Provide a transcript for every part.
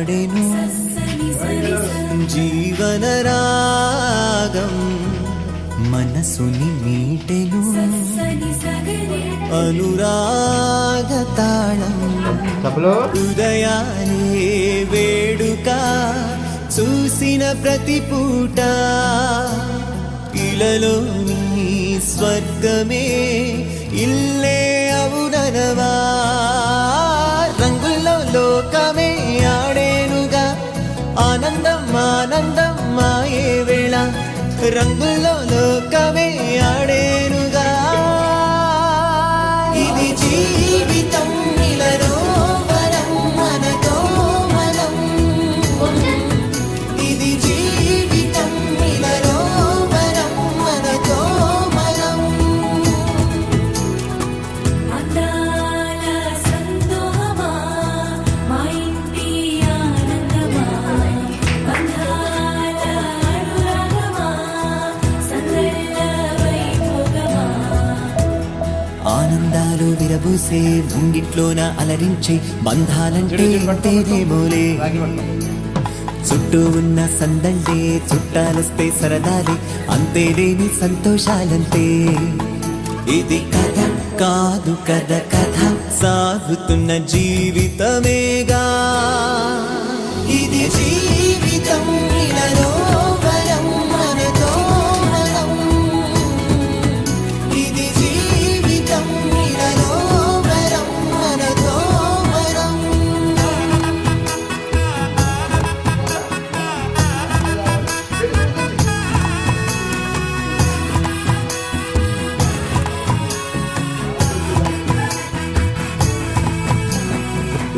పాడెను జీవన రాగం మనసుని మీటెను అనురాగ తాళం హృదయాలే వేడుక చూసిన ప్రతి పూట ఇలలోని స్వర్గమే ఇల్లే అవుననవా రంగుల్లో లోకమే ఆడేనుగా ఆనందం ఆనందం మాయే వేళ రంగుల్లో లోకమే ఆడేనుగా ఇది జీవితం ఇలలో వరం మనతో మనం ఇది జీవితం ఇలలో వరం మనతో మనం అందాల సందోహమా మా ఇంటి ఆనందమా బంధాల అనురాగమా సందళ్ళ వైభోగమా ఆనందాలు విరబూసే ముంగిట్లోన అలరించే బంధాలంటే అంతేనేమోలే చుట్టూ ఉన్న సందండే చుట్టాలొస్తే సరదాలే అంతేలేని సంతోషాలంతే ఇది కథ కాదు కథ కథ సాగుతున్న జీవితమేగా ఇది జీవితం ఇలలో వరం మనతో మనం ఇది జీవితం ఇలలో వరం మనతో మనం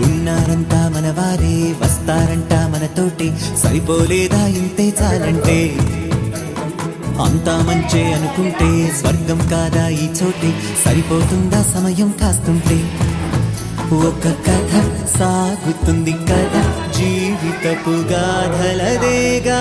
ఉన్నారంతా మనవారే వస్తారంట మనతోటి సరిపోలేదా ఇంతే చాలంటే అంతా మంచే అనుకుంటే స్వర్గం కాదా ఈ చోటే సరిపోతుందా సమయం కాస్తుంటే ఒక కథ సాగుతుంది కథ జీవితపు గాథలదేగా